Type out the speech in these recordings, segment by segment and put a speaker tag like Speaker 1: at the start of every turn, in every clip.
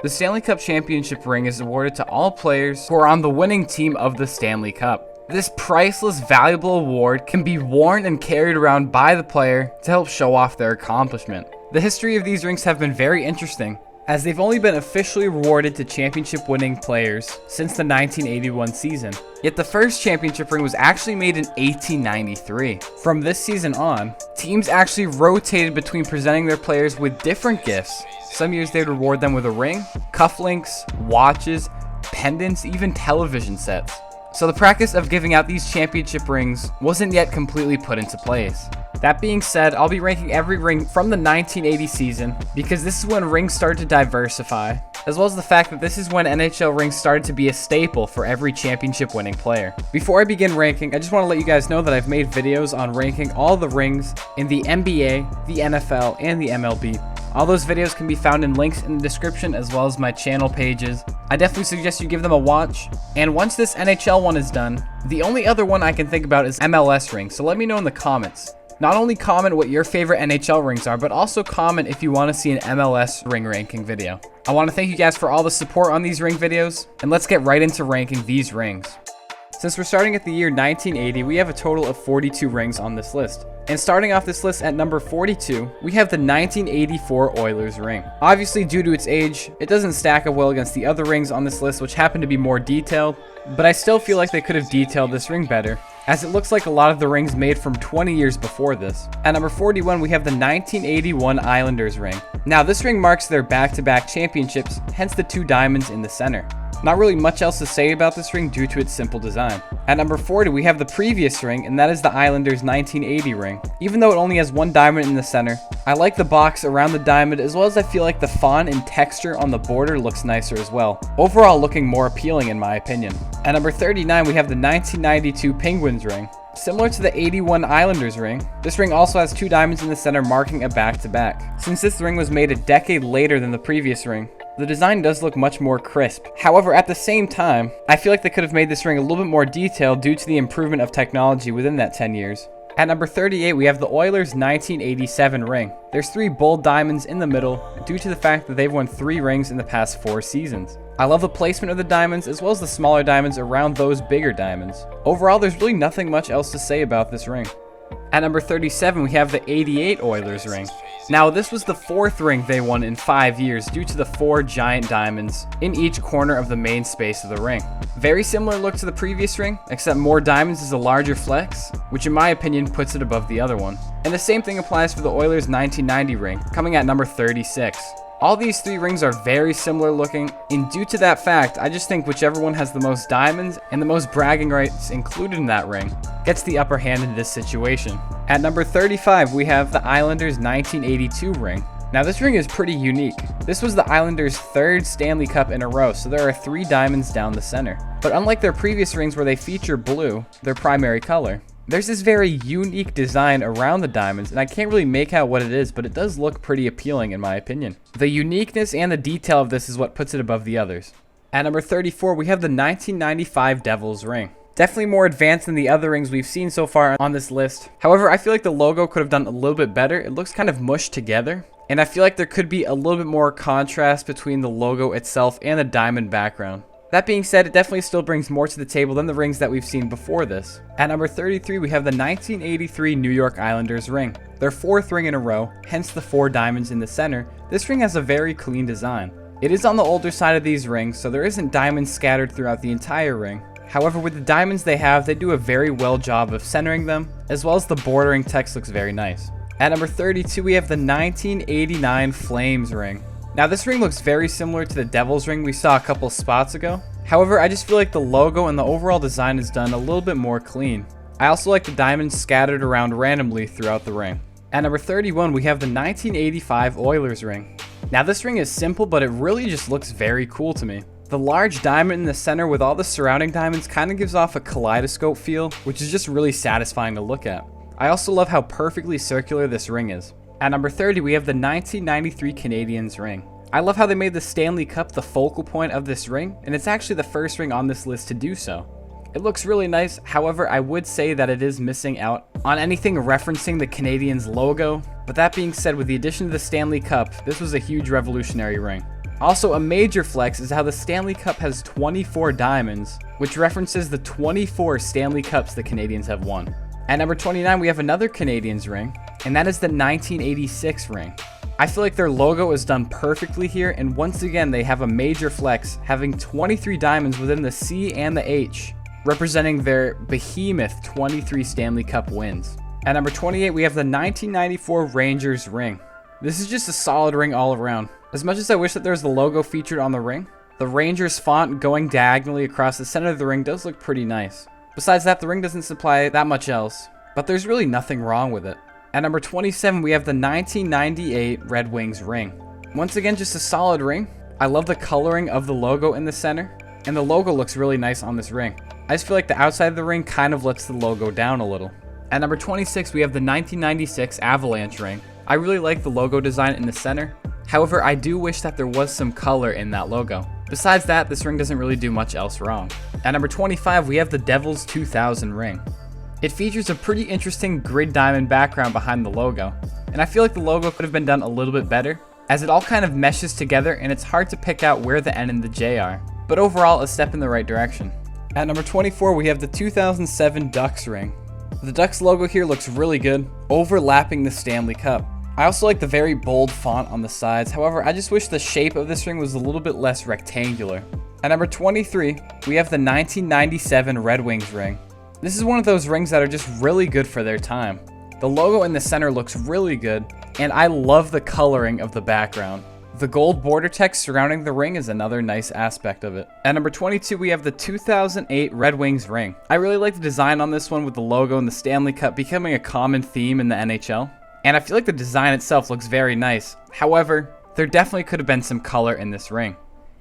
Speaker 1: The Stanley Cup Championship ring is awarded to all players who are on the winning team of the Stanley Cup. This priceless, valuable award can be worn and carried around by the player to help show off their accomplishment. The history of these rings have been very interesting, as they've only been officially awarded to championship-winning players since the 1981 season. Yet the first championship ring was actually made in 1893. From this season on, teams actually rotated between presenting their players with different gifts. Some years they'd reward them with a ring, cufflinks, watches, pendants, even television sets. So the practice of giving out these championship rings wasn't yet completely put into place. That being said, I'll be ranking every ring from the 1980 season because this is when rings started to diversify, as well as the fact that this is when NHL rings started to be a staple for every championship winning player. Before I begin ranking, I just want to let you guys know that I've made videos on ranking all the rings in the NBA, the NFL, and the MLB. All those videos can be found in links in the description as well as my channel pages. I definitely suggest you give them a watch. And once this NHL one is done, the only other one I can think about is MLS rings, so let me know in the comments. Not only comment what your favorite NHL rings are, but also comment if you want to see an MLS ring ranking video. I want to thank you guys for all the support on these ring videos, and let's get right into ranking these rings. Since we're starting at the year 1980, we have a total of 42 rings on this list. And starting off this list at number 42, we have the 1984 Oilers ring. Obviously, due to its age, it doesn't stack up well against the other rings on this list, which happen to be more detailed, but I still feel like they could have detailed this ring better, as it looks like a lot of the rings made from 20 years before this. At number 41, we have the 1981 Islanders ring. Now, this ring marks their back-to-back championships, hence the two diamonds in the center. Not really much else to say about this ring due to its simple design. At number 40, we have the previous ring, and that is the Islanders 1980 ring. Even though it only has one diamond in the center, I like the box around the diamond, as well as I feel like the font and texture on the border looks nicer as well. Overall looking more appealing in my opinion. At number 39, we have the 1992 Penguins ring. Similar to the 81 Islanders ring, this ring also has two diamonds in the center marking a back-to-back. Since this ring was made a decade later than the previous ring, the design does look much more crisp. However, at the same time, I feel like they could have made this ring a little bit more detailed due to the improvement of technology within that 10 years. At number 38, we have the Oilers 1987 ring. There's three bold diamonds in the middle due to the fact that they've won 3 rings in the past 4 seasons. I love the placement of the diamonds as well as the smaller diamonds around those bigger diamonds. Overall, there's really nothing much else to say about this ring. At number 37, we have the 88 Oilers ring. Now, this was the 4th ring they won in 5 years due to the 4 giant diamonds in each corner of the main space of the ring. Very similar look to the previous ring, except more diamonds is a larger flex, which in my opinion puts it above the other one. And the same thing applies for the Oilers 1990 ring, coming at number 36. All these 3 rings are very similar looking, and due to that fact, I just think whichever one has the most diamonds and the most bragging rights included in that ring gets the upper hand in this situation. At number 35, we have the Islanders 1982 ring. Now, this ring is pretty unique. This was the Islanders' 3rd Stanley Cup in a row, so there are 3 diamonds down the center. But unlike their previous rings where they feature blue, their primary color, there's this very unique design around the diamonds, and I can't really make out what it is, but it does look pretty appealing in my opinion. The uniqueness and the detail of this is what puts it above the others. At number 34, we have the 1995 Devils ring. Definitely more advanced than the other rings we've seen so far on this list. However, I feel like the logo could have done a little bit better. It looks kind of mushed together, and I feel like there could be a little bit more contrast between the logo itself and the diamond background. That being said, it definitely still brings more to the table than the rings that we've seen before this. At number 33, we have the 1983 New York Islanders ring. Their 4th ring in a row, hence the 4 diamonds in the center. This ring has a very clean design. It is on the older side of these rings, so there isn't diamonds scattered throughout the entire ring. However, with the diamonds they have, they do a very well job of centering them, as well as the bordering text looks very nice. At number 32, we have the 1989 Flames ring. Now, this ring looks very similar to the Devils ring we saw a couple spots ago. However, I just feel like the logo and the overall design is done a little bit more clean. I also like the diamonds scattered around randomly throughout the ring. At number 31, we have the 1985 Oilers ring. Now, this ring is simple, but it really just looks very cool to me. The large diamond in the center with all the surrounding diamonds kind of gives off a kaleidoscope feel, which is just really satisfying to look at. I also love how perfectly circular this ring is. At number 30, we have the 1993 Canadiens ring. I love how they made the Stanley Cup the focal point of this ring, and it's actually the first ring on this list to do so. It looks really nice, however, I would say that it is missing out on anything referencing the Canadiens logo, but that being said, with the addition of the Stanley Cup, this was a huge revolutionary ring. Also, a major flex is how the Stanley Cup has 24 diamonds, which references the 24 Stanley Cups the Canadiens have won. At number 29, we have another Canadiens ring, and that is the 1986 ring. I feel like their logo is done perfectly here, and once again, they have a major flex, having 23 diamonds within the C and the H, representing their behemoth 23 Stanley Cup wins. At number 28, we have the 1994 Rangers ring. This is just a solid ring all around. As much as I wish that there was the logo featured on the ring, the Rangers font going diagonally across the center of the ring does look pretty nice. Besides that, the ring doesn't supply that much else, but there's really nothing wrong with it. At number 27, we have the 1998 Red Wings ring. Once again, just a solid ring. I love the coloring of the logo in the center, and the logo looks really nice on this ring. I just feel like the outside of the ring kind of lets the logo down a little. At number 26, we have the 1996 Avalanche ring. I really like the logo design in the center. However, I do wish that there was some color in that logo. Besides that, this ring doesn't really do much else wrong. At number 25, we have the Devils 2000 ring. It features a pretty interesting grid diamond background behind the logo, and I feel like the logo could have been done a little bit better, as it all kind of meshes together and it's hard to pick out where the N and the J are. But overall, a step in the right direction. At number 24, we have the 2007 Ducks ring. The Ducks logo here looks really good, overlapping the Stanley Cup. I also like the very bold font on the sides, however, I just wish the shape of this ring was a little bit less rectangular. At number 23, we have the 1997 Red Wings ring. This is one of those rings that are just really good for their time. The logo in the center looks really good, and I love the coloring of the background. The gold border text surrounding the ring is another nice aspect of it. At number 22, we have the 2008 Red Wings ring. I really like the design on this one with the logo and the Stanley Cup becoming a common theme in the NHL. And I feel like the design itself looks very nice. However, there definitely could have been some color in this ring.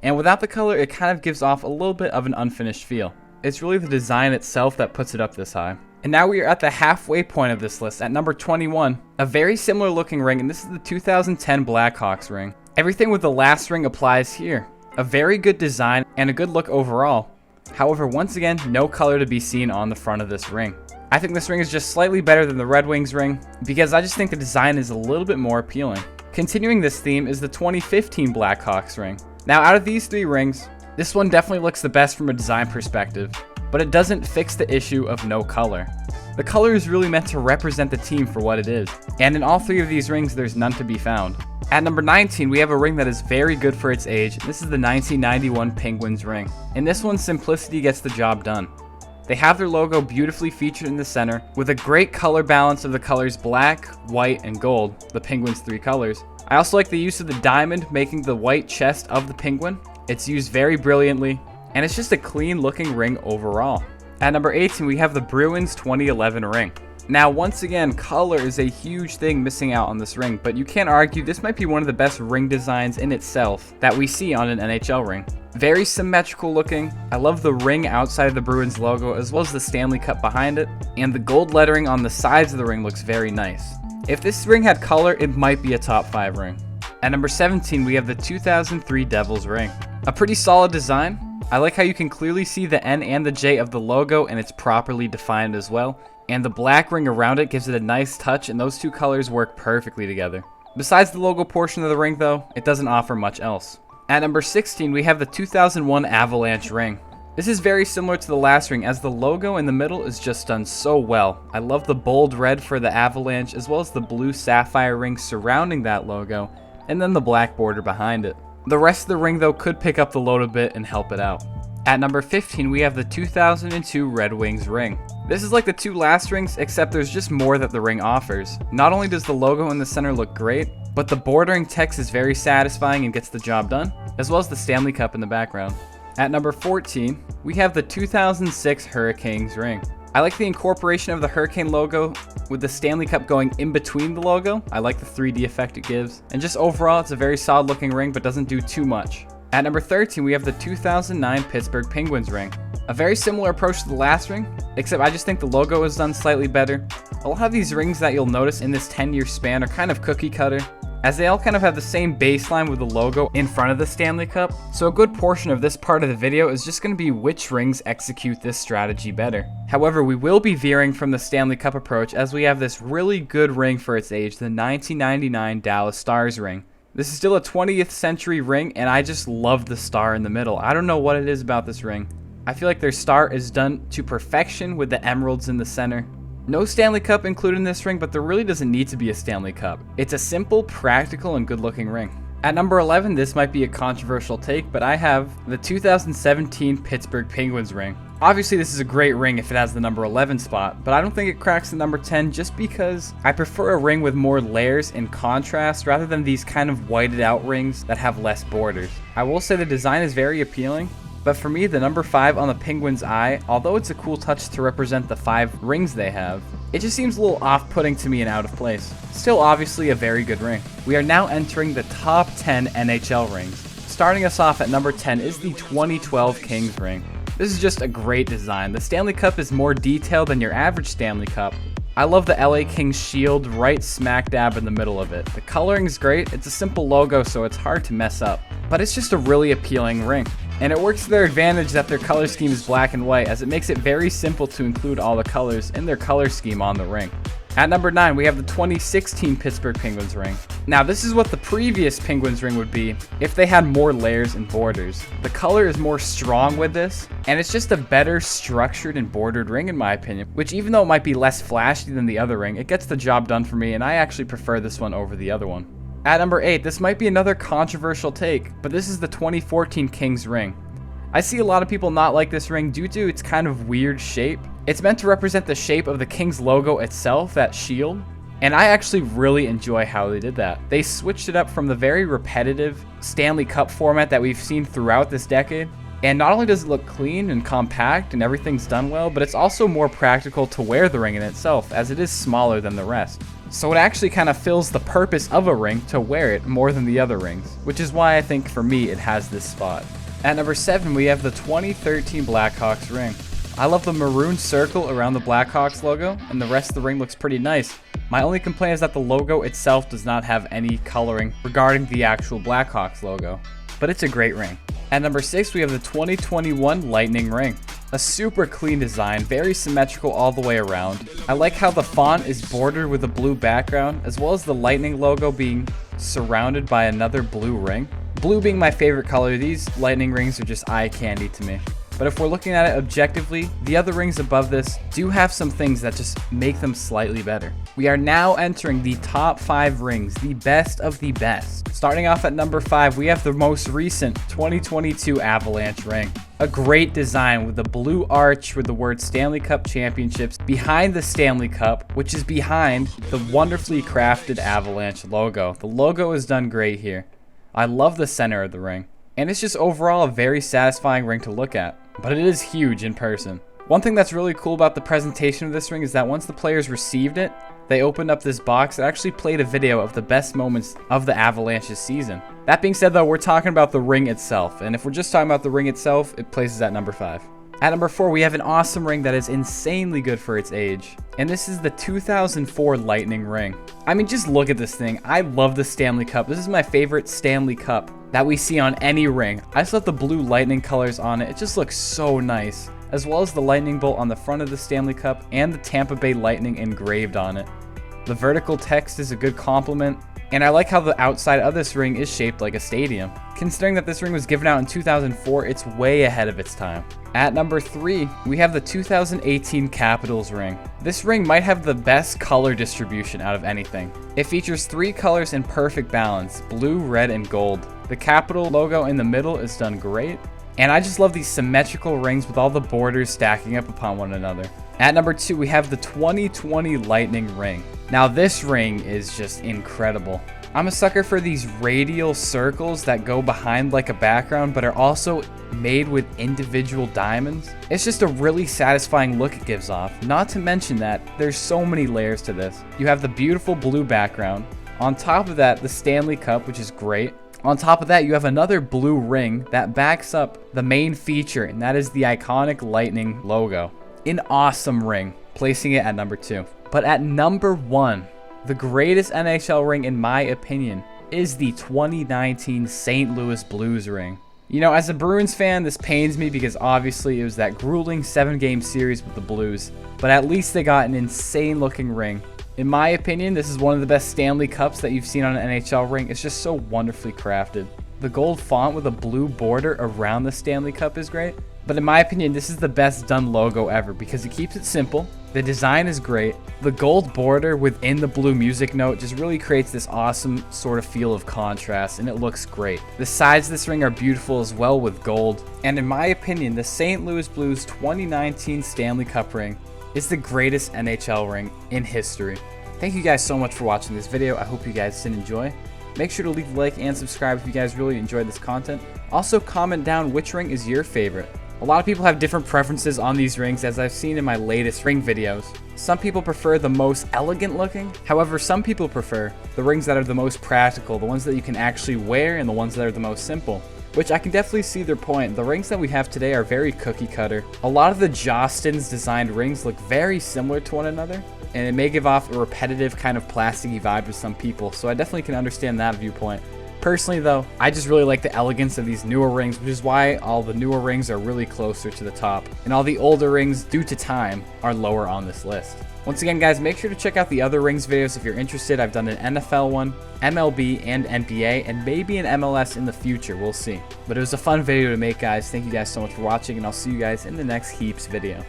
Speaker 1: And without the color, it kind of gives off a little bit of an unfinished feel. It's really the design itself that puts it up this high. And now we are at the halfway point of this list at number 21. A very similar looking ring, and this is the 2010 Blackhawks ring. Everything with the last ring applies here. A very good design and a good look overall. However, once again, no color to be seen on the front of this ring. I think this ring is just slightly better than the Red Wings ring because I just think the design is a little bit more appealing. Continuing this theme is the 2015 Blackhawks ring. Now, out of these three rings, this one definitely looks the best from a design perspective, but it doesn't fix the issue of no color. The color is really meant to represent the team for what it is, and in all three of these rings, there's none to be found. At number 19, we have a ring that is very good for its age. This is the 1991 Penguins ring. In this one, simplicity gets the job done. They have their logo beautifully featured in the center, with a great color balance of the colors black, white, and gold, the Penguins' three colors. I also like the use of the diamond making the white chest of the penguin. It's used very brilliantly, and it's just a clean looking ring overall. At number 18, we have the Bruins 2011 ring. Now, once again, color is a huge thing missing out on this ring, but you can't argue this might be one of the best ring designs in itself that we see on an NHL ring. Very symmetrical looking. I love the ring outside of the Bruins logo as well as the Stanley Cup behind it, and the gold lettering on the sides of the ring looks very nice. If this ring had color, it might be a top 5 ring. At number 17, we have the 2003 Devils ring. A pretty solid design. I like how you can clearly see the N and the J of the logo, and it's properly defined as well. And the black ring around it gives it a nice touch, and those two colors work perfectly together. Besides the logo portion of the ring though, it doesn't offer much else. At number 16, we have the 2001 Avalanche ring. This is very similar to the last ring as the logo in the middle is just done so well. I love the bold red for the Avalanche as well as the blue sapphire ring surrounding that logo, and then the black border behind it. The rest of the ring though could pick up the load a bit and help it out. At number 15, we have the 2002 Red Wings ring. This is like the two last rings, except there's just more that the ring offers. Not only does the logo in the center look great, but the bordering text is very satisfying and gets the job done, as well as the Stanley Cup in the background. At number 14, we have the 2006 Hurricanes ring. I like the incorporation of the Hurricane logo with the Stanley Cup going in between the logo. I like the 3D effect it gives. And just overall, it's a very solid looking ring, but doesn't do too much. At number 13, we have the 2009 Pittsburgh Penguins ring. A very similar approach to the last ring, except I just think the logo is done slightly better. A lot of these rings that you'll notice in this 10-year span are kind of cookie cutter, as they all kind of have the same baseline with the logo in front of the Stanley Cup. So a good portion of this part of the video is just going to be which rings execute this strategy better. However, we will be veering from the Stanley Cup approach as we have this really good ring for its age, the 1999 Dallas Stars ring. This is still a 20th century ring, and I just love the star in the middle. I don't know what it is about this ring. I feel like their star is done to perfection with the emeralds in the center. No Stanley Cup included in this ring, but there really doesn't need to be a Stanley Cup. It's a simple, practical, and good-looking ring. At number 11, this might be a controversial take, but I have the 2017 Pittsburgh Penguins ring. Obviously, this is a great ring if it has the number 11 spot, but I don't think it cracks the number 10 just because I prefer a ring with more layers and contrast rather than these kind of whited out rings that have less borders. I will say the design is very appealing, but for me, the number 5 on the Penguins' eye, although it's a cool touch to represent the 5 rings they have, it just seems a little off-putting to me and out of place. Still obviously a very good ring. We are now entering the top 10 NHL rings. Starting us off at number 10 is the 2012 Kings ring. This is just a great design. The Stanley Cup is more detailed than your average Stanley Cup. I love the LA Kings shield right smack dab in the middle of it. The coloring is great. It's a simple logo, so it's hard to mess up. But it's just a really appealing ring. And it works to their advantage that their color scheme is black and white, as it makes it very simple to include all the colors in their color scheme on the ring. At number 9, we have the 2016 Pittsburgh Penguins ring. Now, this is what the previous Penguins ring would be if they had more layers and borders. The color is more strong with this, and it's just a better structured and bordered ring in my opinion, which even though it might be less flashy than the other ring, it gets the job done for me, and I actually prefer this one over the other one. At number 8, this might be another controversial take, but this is the 2014 Kings ring. I see a lot of people not like this ring due to its kind of weird shape. It's meant to represent the shape of the Kings logo itself, that shield, and I actually really enjoy how they did that. They switched it up from the very repetitive Stanley Cup format that we've seen throughout this decade, and not only does it look clean and compact and everything's done well, but it's also more practical to wear the ring in itself, as it is smaller than the rest. So it actually kind of fills the purpose of a ring to wear it more than the other rings, which is why I think for me it has this spot. At number 7, we have the 2013 Blackhawks ring. I love the maroon circle around the Blackhawks logo, and the rest of the ring looks pretty nice. My only complaint is that the logo itself does not have any coloring regarding the actual Blackhawks logo, but it's a great ring. At number 6, we have the 2021 Lightning ring. A super clean design, very symmetrical all the way around. I like how the font is bordered with a blue background, as well as the Lightning logo being surrounded by another blue ring. Blue being my favorite color, these Lightning rings are just eye candy to me. But if we're looking at it objectively, the other rings above this do have some things that just make them slightly better. We are now entering the top 5 rings, the best of the best. Starting off at number 5, we have the most recent 2022 Avalanche ring. A great design with the blue arch with the word Stanley Cup Championships behind the Stanley Cup, which is behind the wonderfully crafted Avalanche logo. The logo is done great here. I love the center of the ring, and it's just overall a very satisfying ring to look at, but it is huge in person. One thing that's really cool about the presentation of this ring is that once the players received it, they opened up this box that actually played a video of the best moments of the Avalanche's season. That being said though, we're talking about the ring itself, and if we're just talking about the ring itself, it places at number 5. At number 4, we have an awesome ring that is insanely good for its age, and this is the 2004 Lightning ring. I mean, just look at this thing. I love the Stanley Cup. This is my favorite Stanley Cup that we see on any ring. I just love the blue lightning colors on it. It just looks so nice, as well as the lightning bolt on the front of the Stanley Cup and the Tampa Bay Lightning engraved on it. The vertical text is a good compliment, and I like how the outside of this ring is shaped like a stadium. Considering that this ring was given out in 2004, it's way ahead of its time. At number 3, we have the 2018 Capitals ring. This ring might have the best color distribution out of anything. It features 3 colors in perfect balance, blue, red, and gold. The Capital logo in the middle is done great, and I just love these symmetrical rings with all the borders stacking up upon one another. At number 2, we have the 2020 Lightning ring. Now this ring is just incredible. I'm a sucker for these radial circles that go behind like a background but are also made with individual diamonds. It's just a really satisfying look it gives off. Not to mention that there's so many layers to this. You have the beautiful blue background. On top of that, the Stanley Cup, which is great. On top of that, you have another blue ring that backs up the main feature, and that is the iconic Lightning logo. An awesome ring, placing it at number 2. But at number 1, the greatest NHL ring in my opinion is the 2019 St. Louis Blues ring. You know, as a Bruins fan, this pains me because obviously it was that grueling 7-game series with the Blues, but at least they got an insane looking ring. In my opinion, this is one of the best Stanley Cups that you've seen on an NHL ring. It's just so wonderfully crafted. The gold font with a blue border around the Stanley Cup is great. But in my opinion, this is the best done logo ever because it keeps it simple. The design is great. The gold border within the blue music note just really creates this awesome sort of feel of contrast, and it looks great. The sides of this ring are beautiful as well with gold. And in my opinion, the St. Louis Blues 2019 Stanley Cup ring is the greatest NHL ring in history. Thank you guys so much for watching this video. I hope you guys did enjoy. Make sure to leave a like and subscribe if you guys really enjoyed this content. Also, comment down which ring is your favorite. A lot of people have different preferences on these rings, as I've seen in my latest ring videos. Some people prefer the most elegant looking. However, some people prefer the rings that are the most practical, the ones that you can actually wear, and the ones that are the most simple. Which I can definitely see their point. The rings that we have today are very cookie cutter. A lot of the Jostens designed rings look very similar to one another, and it may give off a repetitive kind of plasticky vibe to some people, so I definitely can understand that viewpoint. Personally though, I just really like the elegance of these newer rings, which is why all the newer rings are really closer to the top, and all the older rings, due to time, are lower on this list. Once again guys, make sure to check out the other rings videos if you're interested. I've done an NFL one, MLB, and NBA, and maybe an MLS in the future, we'll see. But it was a fun video to make guys. Thank you guys so much for watching, and I'll see you guys in the next Heaps video.